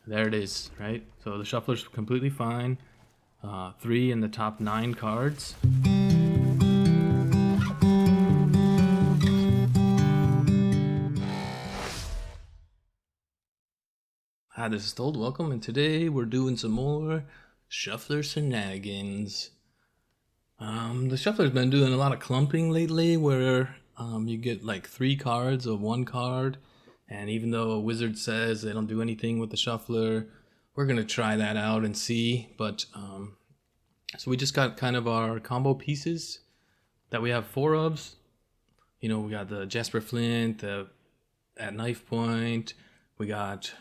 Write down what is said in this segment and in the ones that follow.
There it is, right? So the shuffler's completely fine. 3 in the top 9 cards. Hi, this is Told. Welcome, and today we're doing some more shuffler shenanigans. The shuffler's been doing a lot of clumping lately, where you get like 3 cards of 1 card, and even though a wizard says they don't do anything with the shuffler, we're gonna try that out and see. But so we just got kind of our combo pieces that we have 4 of. You know, we got the Jasper Flint, at Knifepoint. We got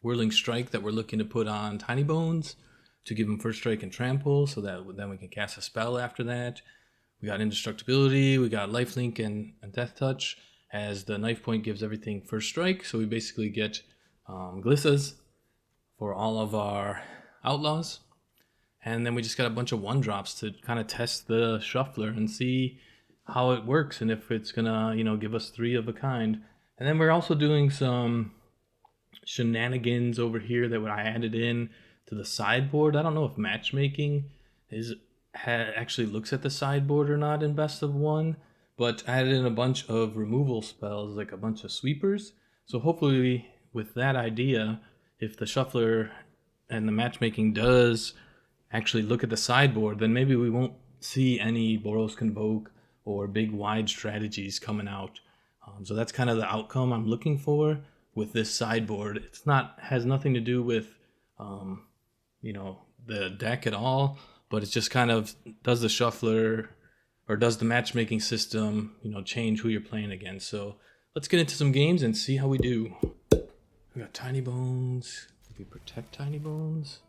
Whirling Strike that we're looking to put on Tiny Bones to give him first strike and trample, so that then we can cast a spell after that. We got Indestructibility, we got Lifelink and Death Touch, as the Knifepoint gives everything first strike, so we basically get Glissas for all of our Outlaws. And then we just got a bunch of 1-drops to kind of test the shuffler and see how it works and if it's gonna, give us threeOfaKind. And then we're also doing some shenanigans over here that I added in to the sideboard. I don't know if matchmaking actually looks at the sideboard or not in best of 1, but I added in a bunch of removal spells, like a bunch of sweepers. So hopefully with that idea, if the shuffler and the matchmaking does actually look at the sideboard, then maybe we won't see any Boros Convoke or big wide strategies coming out. So that's kind of the outcome I'm looking for with this sideboard. It's has nothing to do with the deck at all, but it's just kind of, does the shuffler or does the matchmaking system change who you're playing against. So let's get into some games and see how we do. We got Tiny Bones. Did we protect Tiny Bones?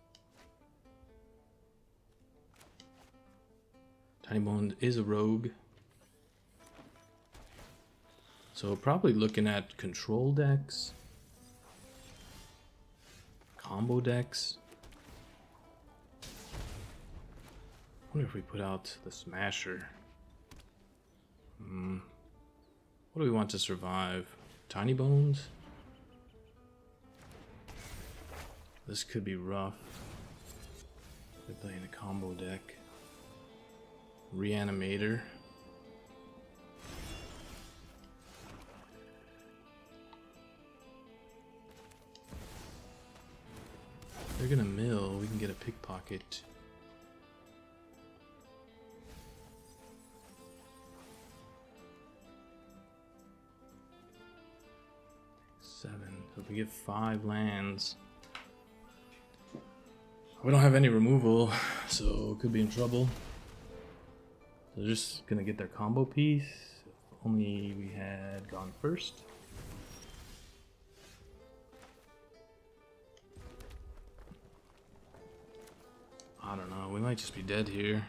Tiny Bones is a rogue. So probably looking at control decks, combo decks. I wonder if we put out the Smasher. What do we want to survive? Tiny Bones? This could be rough. We're playing a combo deck. Reanimator. They're gonna mill, we can get a pickpocket. Seven. So if we get 5 lands, we don't have any removal, so could be in trouble. They're just gonna get their combo piece. If only we had gone first. I don't know, we might just be dead here.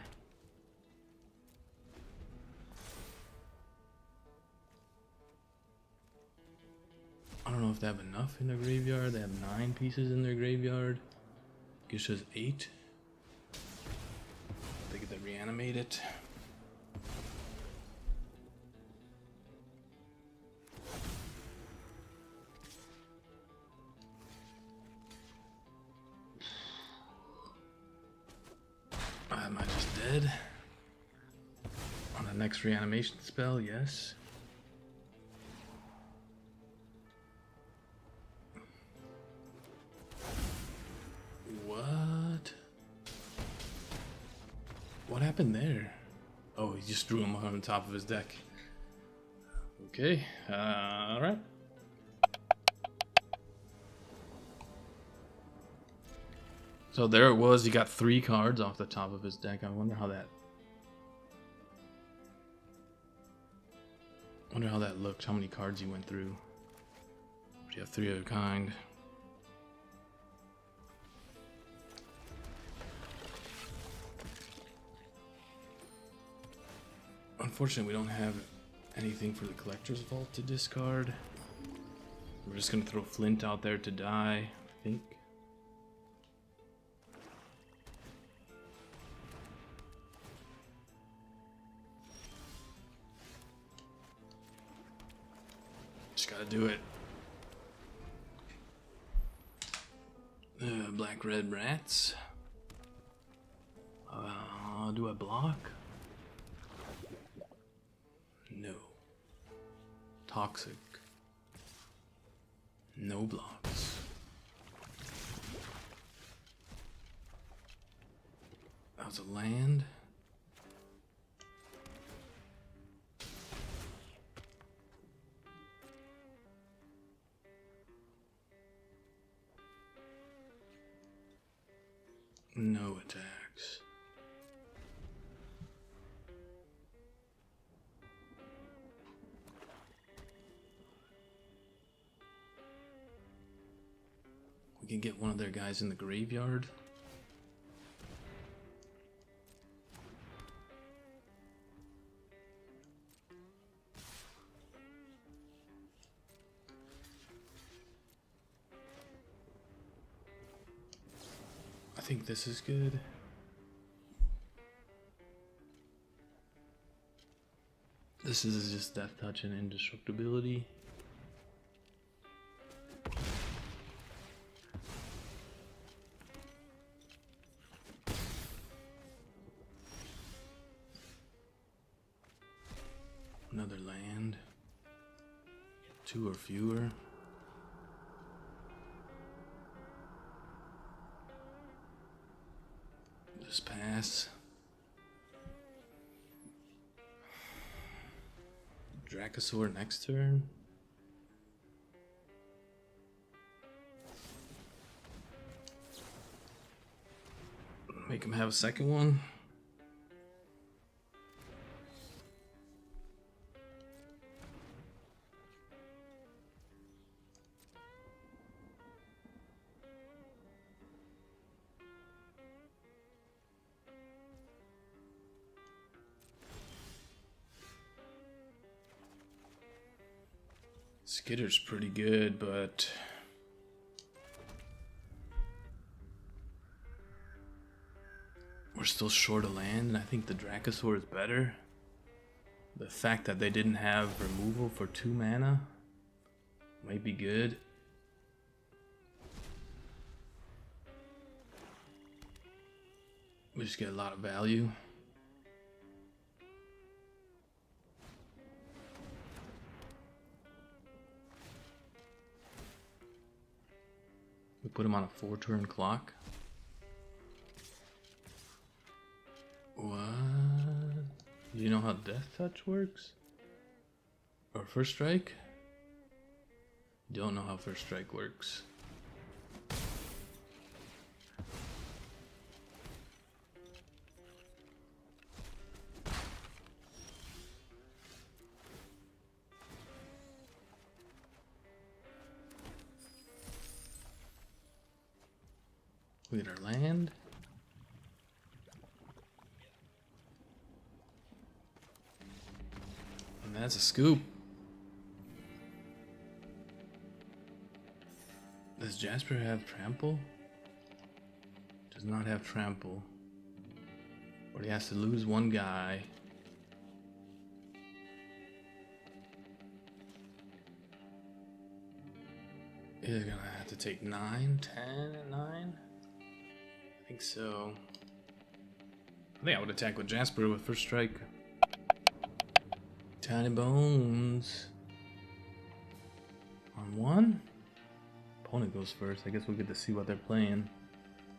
I don't know if they have enough in their graveyard. They have 9 pieces in their graveyard. Gisha's 8. They get to reanimate it. Am I just dead? On the next reanimation spell, yes. What happened there? Oh, he just drew him on the top of his deck. Okay, alright. So there it was, he got 3 cards off the top of his deck. I wonder how that looked, how many cards he went through. But you have threeOfaKind. Unfortunately, we don't have anything for the Collector's Vault to discard. We're just gonna throw Flint out there to die, I think. Just gotta do it. black-red rats. Do I block? No. Toxic. No blocks. That was a land. No attacks. We can get one of their guys in the graveyard. I think this is good. This is just Death Touch and Indestructibility. Another land. 2 or fewer. Just pass. Dracosaur next turn. Make him have a second one. Skitter's pretty good, but we're still short of land, and I think the Dracosaur is better. The fact that they didn't have removal for 2 mana might be good. We just get a lot of value. We put him on a 4-turn clock. What? Do you know how Death Touch works? Or First Strike? Don't know how First Strike works. We get our land. And that's a scoop. Does Jasper have trample? Does not have trample. But he has to lose 1 guy. He's gonna have to take 9, 10, and 9. I think so. I think I would attack with Jasper with First Strike. Tiny Bones. On 1? Opponent goes first. I guess we'll get to see what they're playing.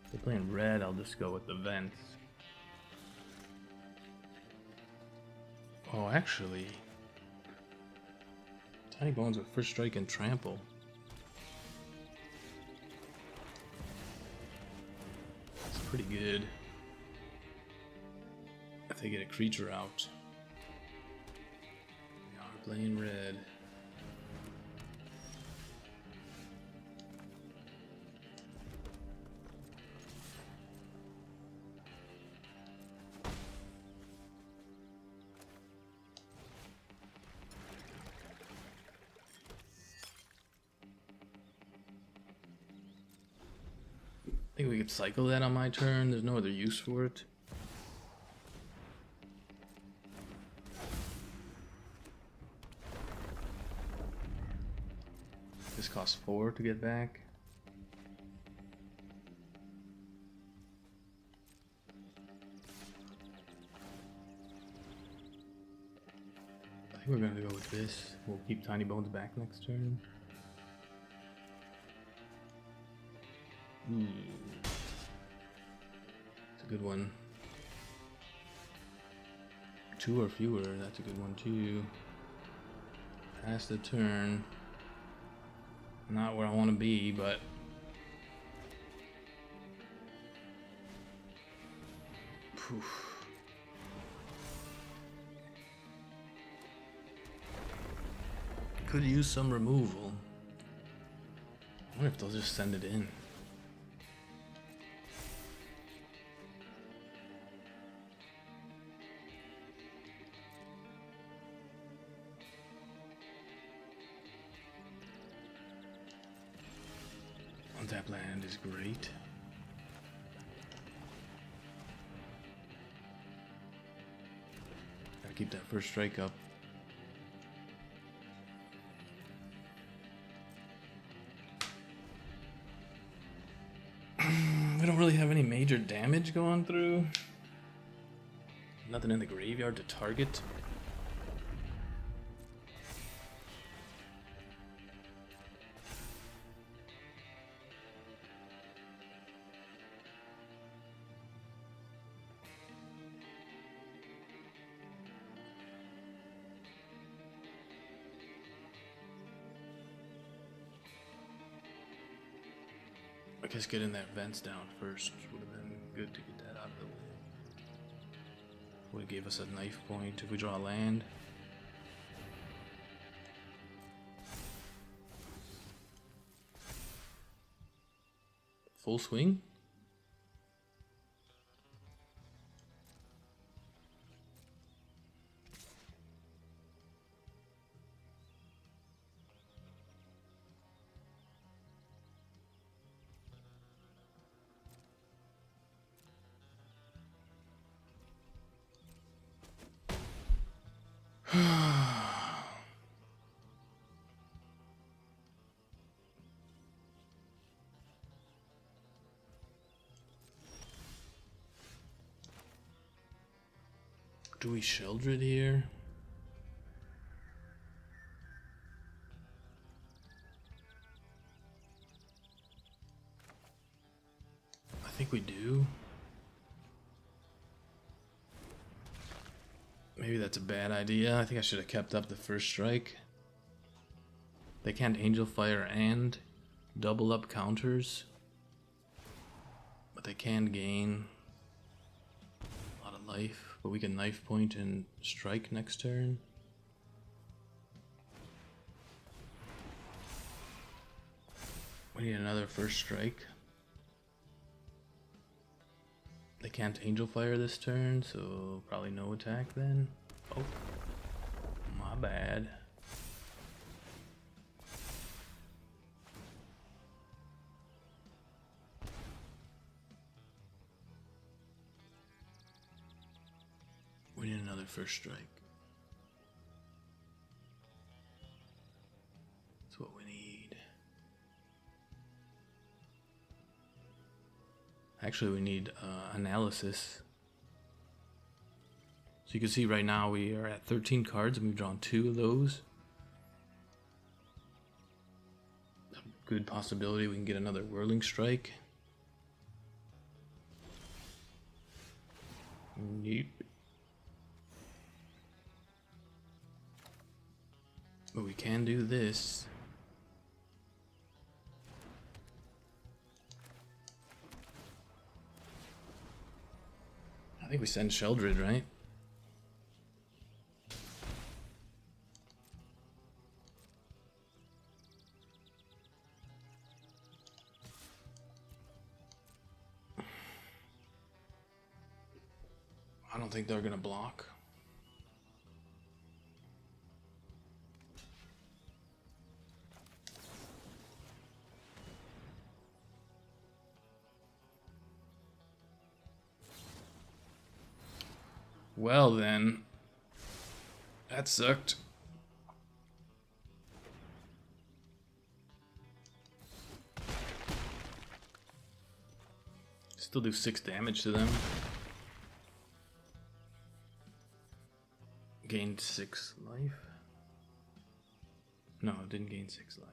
If they're playing red, I'll just go with the Vents. Oh, actually. Tiny Bones with First Strike and Trample. Pretty good. If they get a creature out. We are playing red. I think we could cycle that on my turn. There's no other use for it. This costs 4 to get back. think we're gonna go with this. We'll keep Tiny Bones back next turn. Ooh. It's a good one. 2 or fewer, that's a good one too. Pass the turn. Not where I want to be, but poof. Could use some removal. I wonder if they'll just send it in. Untap land is great. Gotta keep that first strike up. We don't really have any major damage going through. Nothing in the graveyard to target. I guess getting that vents down first would have been good to get that out of the way. Would have gave us a knife point if we draw land. Full swing? Do we Sheldred here? I think we do. Maybe that's a bad idea. I think I should have kept up the first strike. They can't Angel Fire and double up counters, but they can gain a lot of life. But we can knife point and strike next turn. We need another first strike. They can't Angel Fire this turn, so probably no attack then. Oh, my bad. We need another first strike. That's what we need. Actually, we need analysis. So you can see right now we are at 13 cards and we've drawn 2 of those. A good possibility we can get another Whirling Strike. Nope. But we can do this. I think we send Sheldred, right? I don't think they're gonna block. Well then, that sucked. Still do 6 damage to them. Gained 6 life. No, it didn't gain 6 life.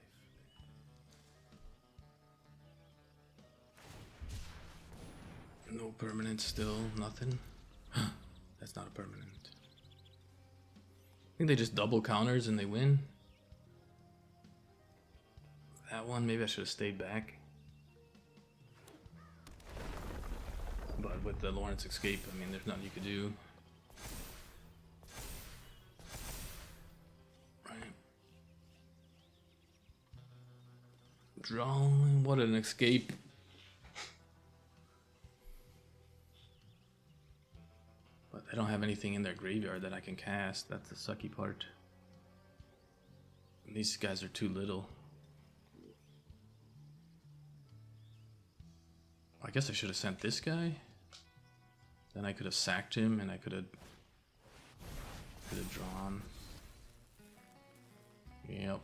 No permanent still, nothing. That's not a permanent. I think they just double counters and they win. That one, maybe I should have stayed back. But with the Lawrence escape, I mean, there's nothing you could do. Right. Drawing, what an escape. But I don't have anything in their graveyard that I can cast. That's the sucky part. And these guys are too little. I guess I should have sent this guy. Then I could have sacked him and I could have drawn. Yep.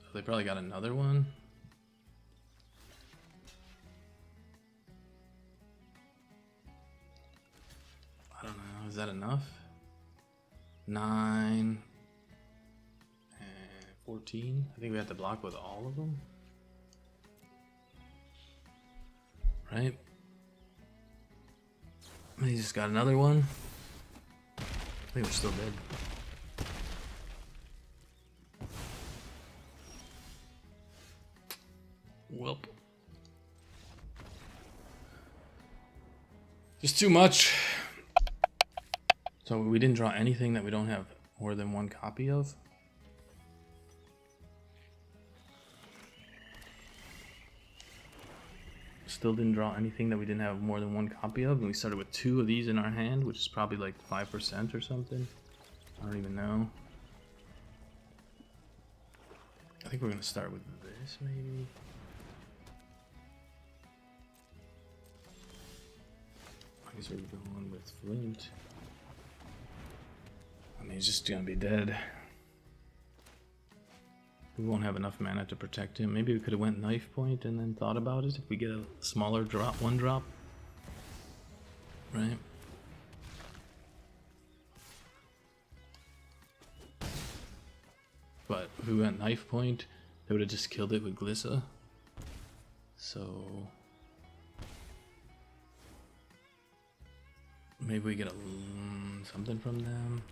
So they probably got another one. I don't know, is that enough? 9 and 14. I think we have to block with all of them. Right? He just got another one. I think we're still dead. Welp. Just too much. So we didn't draw anything that we don't have more than one copy of. Still didn't draw anything that we didn't have more than one copy of, and we started with 2 of these in our hand, which is probably like 5% or something. I don't even know. I think we're gonna start with this, maybe. I guess we're going with Flint. I mean, he's just gonna be dead. We won't have enough mana to protect him. Maybe we could have went Knifepoint and then thought about it if we get a smaller drop, 1 drop. Right? But if we went Knifepoint, they would have just killed it with Glissa. So maybe we get something from them.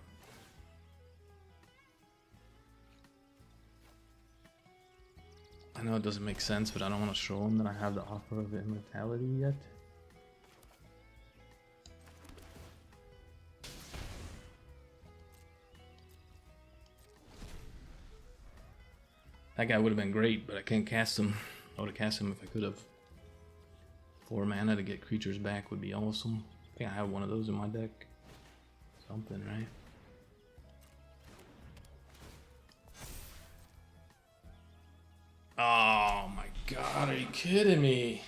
I know it doesn't make sense, but I don't want to show them that I have the offer of immortality yet. That guy would have been great, but I can't cast him. I would have cast him if I could have. 4 mana to get creatures back would be awesome. I think I have one of those in my deck. Something, right? Oh my god, are you kidding me?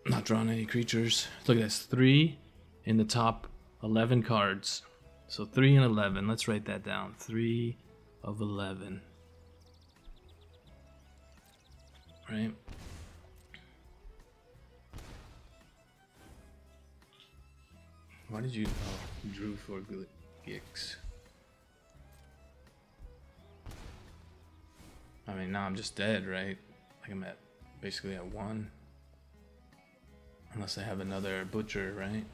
Not drawing any creatures. Look at this, 3 in the top 11 cards. So 3 and 11, let's write that down. 3 of 11. Right? Why did you... Oh, drew for Gix. I mean, now I'm just dead, right? Like I'm at, basically at 1. Unless I have another Butcher, right?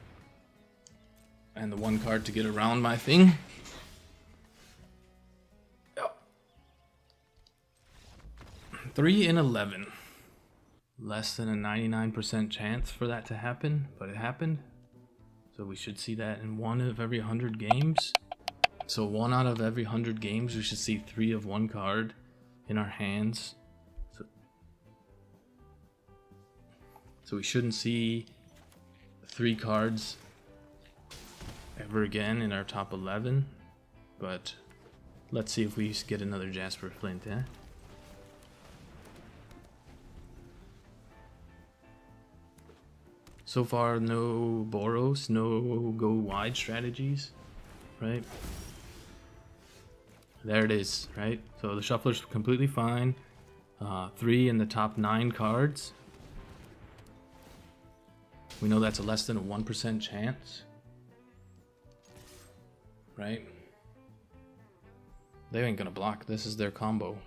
And the 1 card to get around my thing. Yep. 3 in 11. Less than a 99% chance for that to happen, but it happened. So we should see that in 1 of every 100 games. So 1 out of every 100 games, we should see 3 of 1 card in our hands. So we shouldn't see 3 cards ever again in our top 11. But let's see if we get another Jasper Flint, eh? So far, no Boros, no go wide strategies, right? There it is, right? So the shuffler's completely fine. 3 in the top 9 cards. We know that's a less than a 1% chance. Right? They ain't gonna block. This is their combo.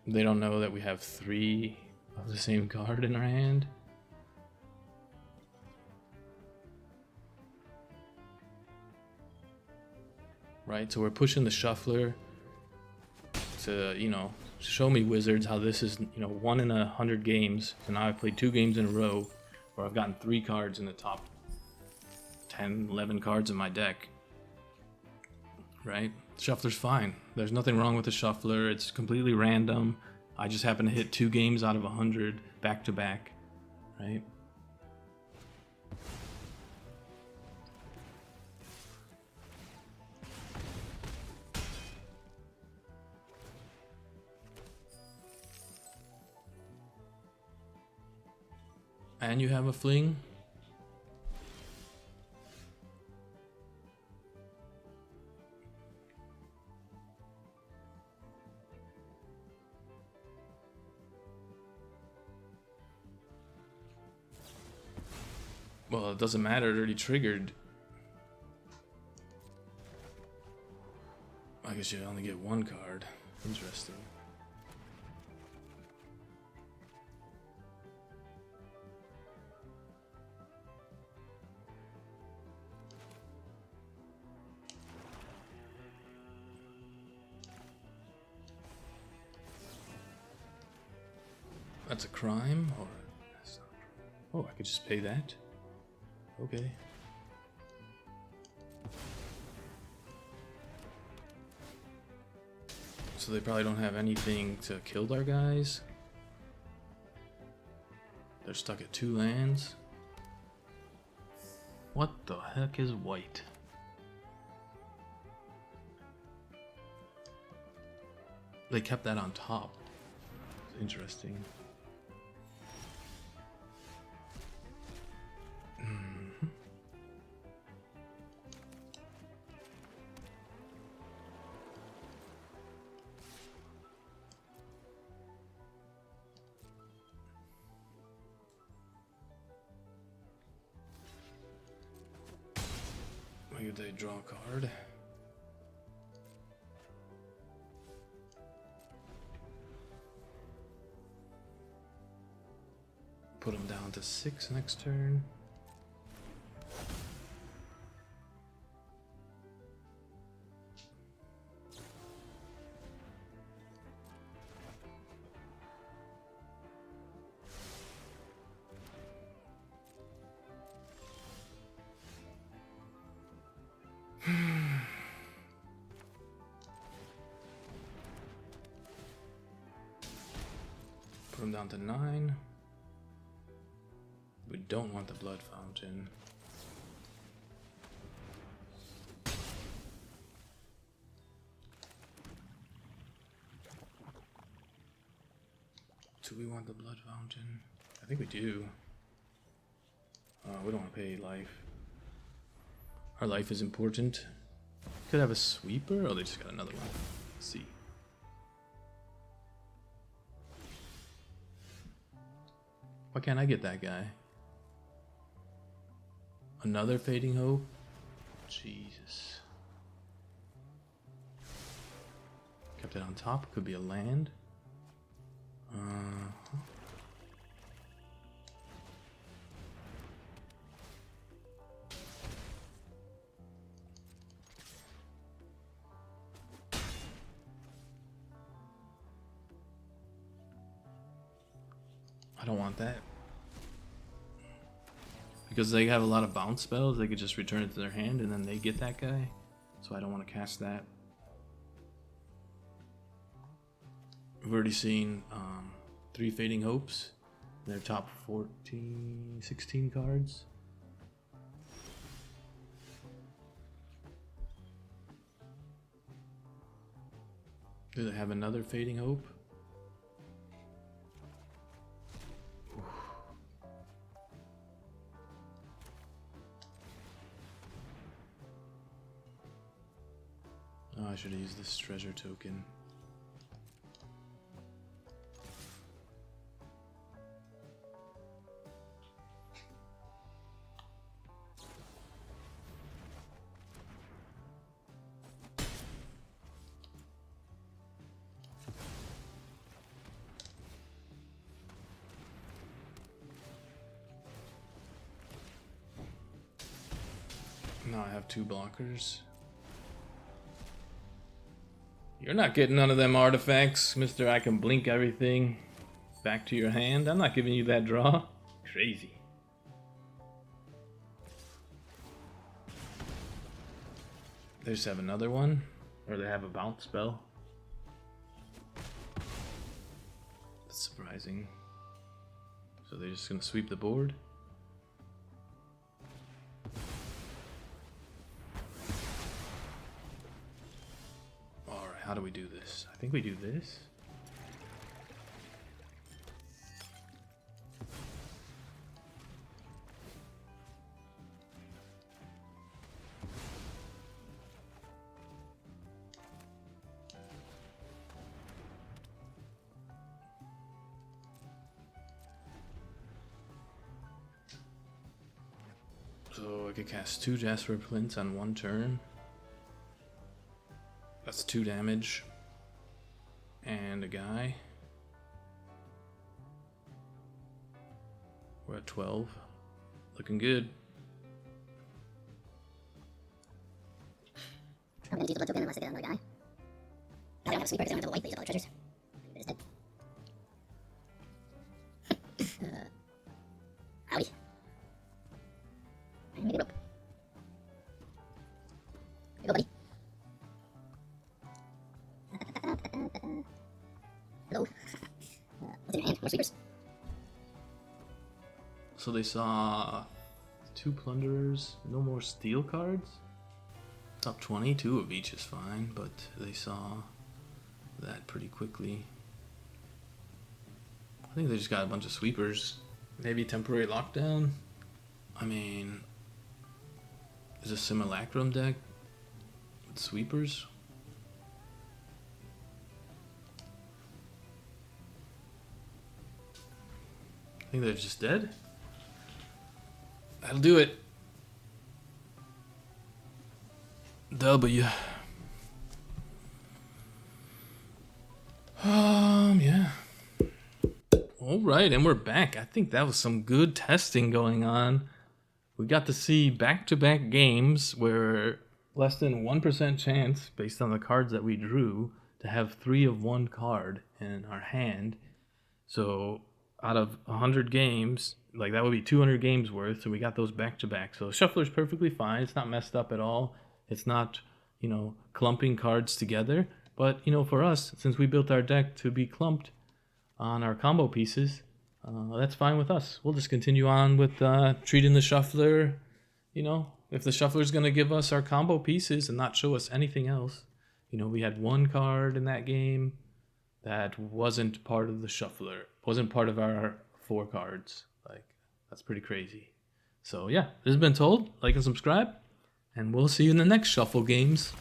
They don't know that we have 3 of the same card in our hand. Right, so we're pushing the shuffler to, you know, show me, Wizards, how this is, you know, 1 in 100 games. So now I've played 2 games in a row where I've gotten 3 cards in the top 10, 11 cards in my deck. Right? Shuffler's fine. There's nothing wrong with the shuffler. It's completely random. I just happen to hit 2 games out of 100 back to back. Right? And you have a fling. Well, it doesn't matter, it already triggered. I guess you only get 1 card. Interesting. That's a crime? Or that's not a crime. Oh, I could just pay that? Okay. So they probably don't have anything to kill our guys. They're stuck at 2 lands. What the heck is white? They kept that on top. Interesting. Maybe they draw a card. Put them down to 6 next turn. Put them down to 9. We don't want the blood fountain. Do we want the blood fountain? I think we do. We don't want to pay life. Our life is important. Could have a sweeper? Oh, they just got another one. Let's see. Why can't I get that guy? Another Fading Hope? Jesus. Kept it on top. Could be a land. I don't want that. Because they have a lot of bounce spells, they could just return it to their hand and then they get that guy. So I don't want to cast that. We've already seen 3 Fading Hopes. Their top 14, 16 cards. Do they have another Fading Hope? Oh, I should have used this treasure token. Now I have 2 blockers. You're not getting none of them artifacts, Mr. I can blink everything back to your hand. I'm not giving you that draw. Crazy. They just have another one, or they have a bounce spell. That's surprising. So they're just gonna sweep the board. How do we do this? I think we do this. So I could cast 2 Jasper Plints on 1 turn. That's 2 damage. And a guy. We're at 12. Looking good. I'm gonna use the blood token unless I get another guy. I don't have a sleeper because I don't have a white, but use all the treasures. It is dead. Howdy. I need a rope. Here you go, buddy. Hello. What's in your hand? More sleepers. So they saw 2 plunderers, no more steel cards. Top 20, 2 of each is fine, but they saw that pretty quickly. I think they just got a bunch of sweepers. Maybe temporary lockdown. I mean, is a simulacrum deck with sweepers? I think they're just dead. That'll do it. W. Yeah. Alright, and we're back. I think that was some good testing going on. We got to see back-to-back games where less than 1% chance, based on the cards that we drew, to have 3 of 1 card in our hand. So out of 100 games, like that would be 200 games worth, so we got those back-to-back. So Shuffler's perfectly fine. It's not messed up at all. It's not, you know, clumping cards together. But, you know, for us, since we built our deck to be clumped on our combo pieces, that's fine with us. We'll just continue on with treating the Shuffler, you know, if the Shuffler's going to give us our combo pieces and not show us anything else. You know, we had 1 card in that game that wasn't part of the Shuffler, wasn't part of our 4 cards. Like, that's pretty crazy. So yeah, this has been Told. Like and subscribe, and we'll see you in the next Shuffle games.